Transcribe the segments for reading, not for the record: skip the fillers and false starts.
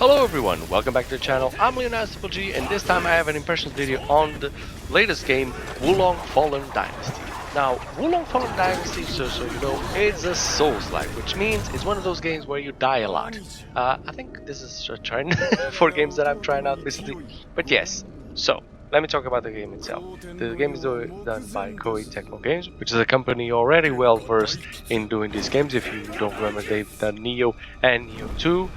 Hello everyone, welcome back to the channel. I'm Leonardo G, and this time I have an impressions video on the latest game, Wulong Fallen Dynasty. Now, Wulong Fallen Dynasty, so you know, it's a Souls-like, which means it's one of those games where you die a lot. I think this is a trend for games that I'm trying out recently, but yes. So, let me talk about the game itself. The game is done by Koei Tecmo Games, which is a company already well versed in doing these games. If you don't remember, they've done Neo and Neo 2.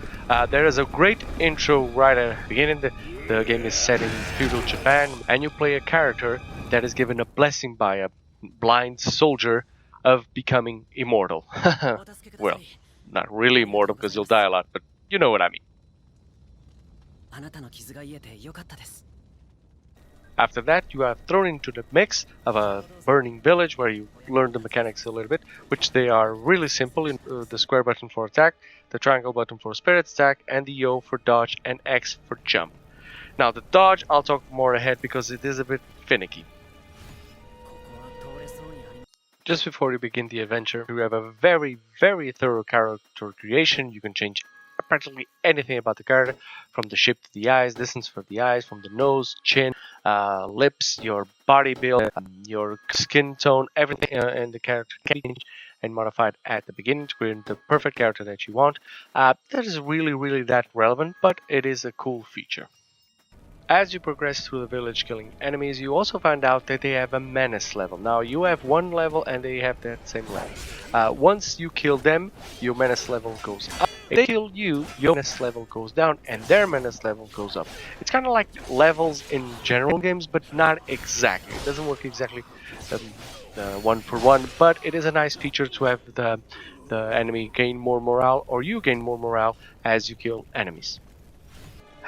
There is a great intro right at the beginning. The game is set in feudal Japan, and you play a character that is given a blessing by a blind soldier of becoming immortal. Well, not really immortal because you'll die a lot, but you know what I mean. After that, you are thrown into the mix of a burning village where you learn the mechanics a little bit, which they are really simple. The square button for attack, the triangle button for spirit attack, and the O for dodge and X for jump. Now the dodge I'll talk more ahead because it is a bit finicky. Just before you begin the adventure, you have a very thorough character creation. You can change practically anything about the character, from the shape to the eyes, distance for the eyes, from the nose, chin, lips, your body build, your skin tone, everything in the character can be changed and modified at the beginning to create the perfect character that you want. That is really that relevant, but it is a cool feature. As you progress through the village killing enemies, you also find out that they have a menace level. Now you have one level and they have that same level. Once you kill them, your menace level goes up. If they kill you, your menace level goes down and their menace level goes up. It's kind of like levels in general games, but not exactly. It doesn't work exactly one for one, but it is a nice feature to have the enemy gain more morale, or you gain more morale as you kill enemies.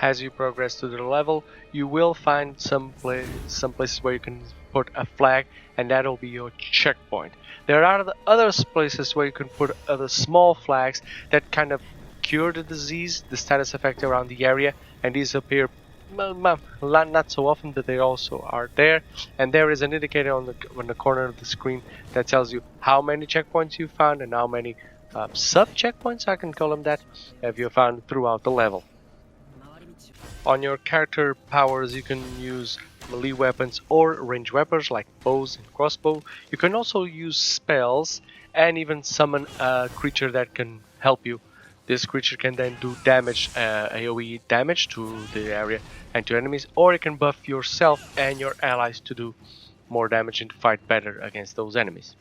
As you progress through the level, you will find some places where you can put a flag, and that'll be your checkpoint. There are other places where you can put other small flags that kind of cure the disease, the status effect around the area, and these appear not so often, but they also are there. And there is an indicator on the corner of the screen that tells you how many checkpoints you found and how many sub-checkpoints, I can call them that, have you found throughout the level. On your character powers, you can use melee weapons or ranged weapons like bows and crossbow. You can also use spells and even summon a creature that can help you. This creature can then do damage, AoE damage to the area and to enemies, or it can buff yourself and your allies to do more damage and to fight better against those enemies.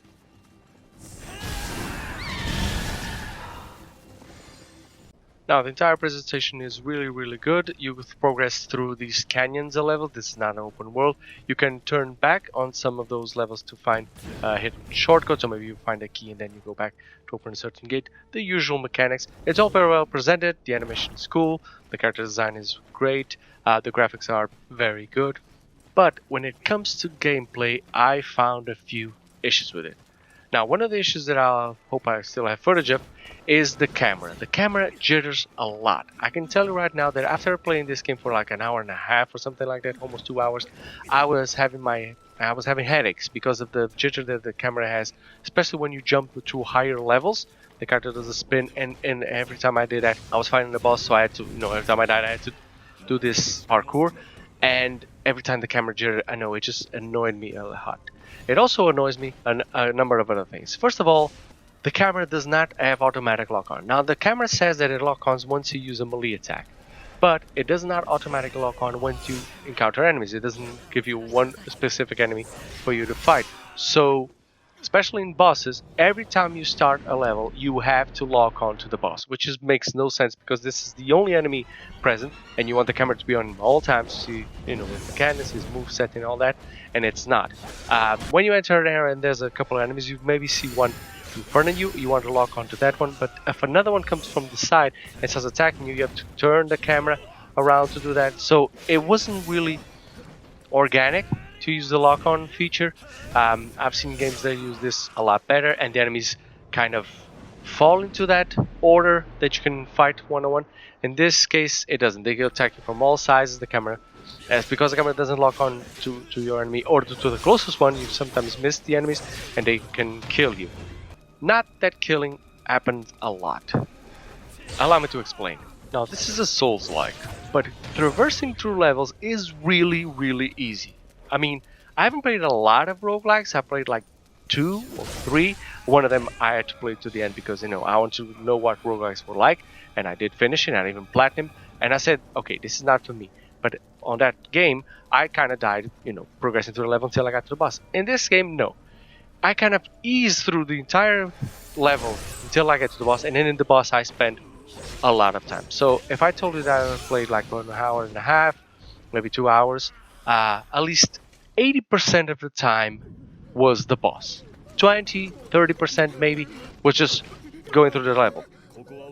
Now, the entire presentation is really good. You progress through these canyons a level. This is not an open world. You can turn back on some of those levels to find hidden shortcuts, or maybe you find a key and then you go back to open a certain gate. The usual mechanics. It's all very well presented. The animation is cool. The character design is great. The graphics are very good. But when it comes to gameplay, I found a few issues with it. Now, one of the issues that I hope I still have footage of is the camera. The camera jitters a lot. I can tell you right now that after playing this game for like an hour and a half or something like that, almost 2 hours, I was having headaches because of the jitter that the camera has, especially when you jump to higher levels. The character does a spin, and every time I did that, I was fighting the boss, so I had to, every time I died, I had to do this parkour, and every time the camera jittered, I know it just annoyed me a lot. It also annoys me a number of other things. First of all, the camera does not have automatic lock-on. Now, the camera says that it lock-ons once you use a melee attack, but it does not automatically lock-on once you encounter enemies. It doesn't give you one specific enemy for you to fight. So, especially in bosses, every time you start a level, you have to lock on to the boss, which makes no sense because this is the only enemy present, and you want the camera to be on all times to see, his mechanics, his moveset, and all that, and it's not. When you enter an area and there's a couple of enemies, you maybe see one in front of you, you want to lock onto that one, but if another one comes from the side and starts attacking you, you have to turn the camera around to do that. So it wasn't really organic to use the lock-on feature. I've seen games that use this a lot better, and the enemies kind of fall into that order that you can fight one-on-one. In this case, it doesn't. They attack you from all sides. The camera, because the camera doesn't lock on to your enemy or to the closest one, you sometimes miss the enemies and they can kill you. Not that killing happens a lot. Allow me to explain. Now this is a Souls-like, but traversing through levels is really easy. I mean, I haven't played a lot of roguelikes. I played like 2 or 3. One of them I had to play to the end because, I want to know what roguelikes were like, and I did finish it, and I even platinum, and I said, okay, this is not for me. But on that game, I kind of died, progressing through the level until I got to the boss. In this game, no. I kind of eased through the entire level until I get to the boss, and then in the boss I spent a lot of time. So if I told you that I played like 1.5 hours, maybe 2 hours, at least 80% of the time was the boss. 20-30% maybe was just going through the level.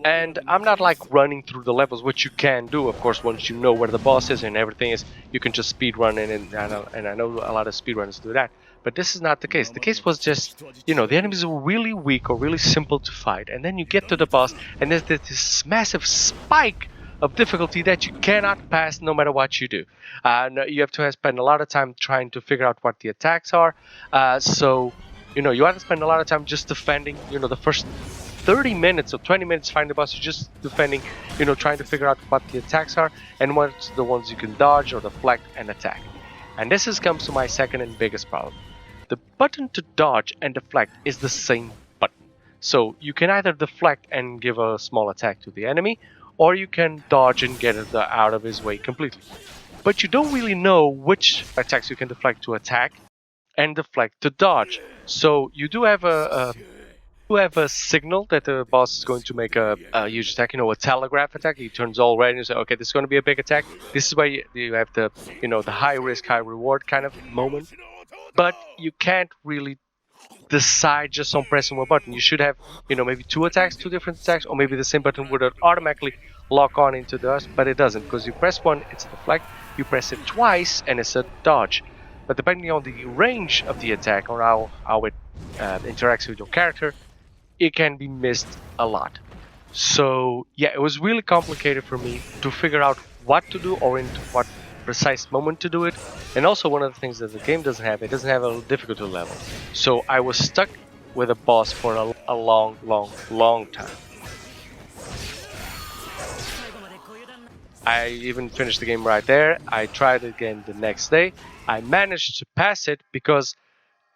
And I'm not like running through the levels, which you can do, of course, once you know where the boss is and everything is. You can just speed run in, and I know a lot of speedrunners do that. But this is not the case. The case was just, the enemies were really weak or really simple to fight, and then you get to the boss, and there's this massive spike of difficulty that you cannot pass no matter what you do. You have to spend a lot of time trying to figure out what the attacks are. You have to spend a lot of time just defending. The first 30 minutes or 20 minutes fighting the boss, you're just defending, trying to figure out what the attacks are and what's the ones you can dodge or deflect and attack. And this comes to my second and biggest problem. The button to dodge and deflect is the same button. So you can either deflect and give a small attack to the enemy, or you can dodge and get it out of his way completely. But you don't really know which attacks you can deflect to attack and deflect to dodge. So you do have a signal that the boss is going to make a huge attack, a telegraph attack. He turns all red and you say, okay, this is going to be a big attack. This is where you have the, the high risk, high reward kind of moment. But you can't really decide just on pressing one button. You should have, maybe 2 attacks, 2 different attacks, or maybe the same button would automatically lock on into the others, but it doesn't, because you press one, it's a deflect. You press it twice, and it's a dodge. But depending on the range of the attack or how it interacts with your character, it can be missed a lot. So yeah, it was really complicated for me to figure out what to do or into what precise moment to do it. And also one of the things that the game doesn't have, it doesn't have a difficulty level. So I was stuck with a boss for a long time. I even finished the game right there. I tried it again the next day. I managed to pass it because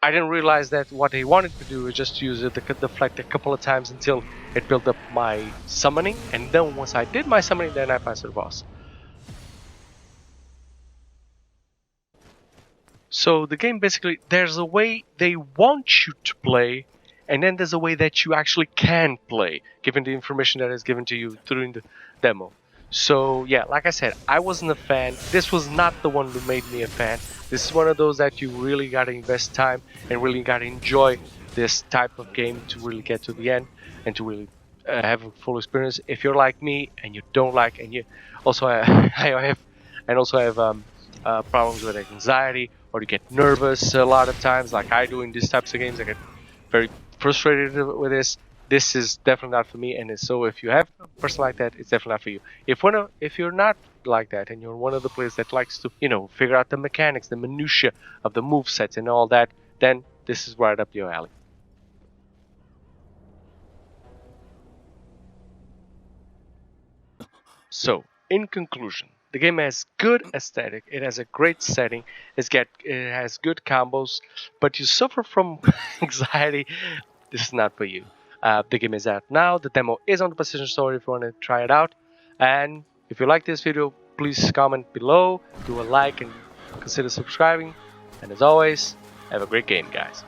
I didn't realize that what he wanted to do was just use it to deflect a couple of times until it built up my summoning, and then once I did my summoning, then I passed the boss. So the game basically, there's a way they want you to play, and then there's a way that you actually can play, given the information that is given to you during the demo. So yeah, like I said, I wasn't a fan. This was not the one that made me a fan. This is one of those that you really gotta invest time and really gotta enjoy this type of game to really get to the end and to really have a full experience. If you're like me and you don't like, and you also have problems with anxiety, or you get nervous a lot of times, like I do in these types of games, I get very frustrated with this. This is definitely not for me, and so if you have a person like that, it's definitely not for you. If you're not like that, and you're one of the players that likes to, figure out the mechanics, the minutia of the move sets and all that, then this is right up your alley. So, in conclusion, the game has good aesthetic, it has a great setting, it has good combos, but you suffer from anxiety. This is not for you. The game is out now. The demo is on the PlayStation Store if you want to try it out. And if you like this video, please comment below, do a like, and consider subscribing. And as always, have a great game, guys.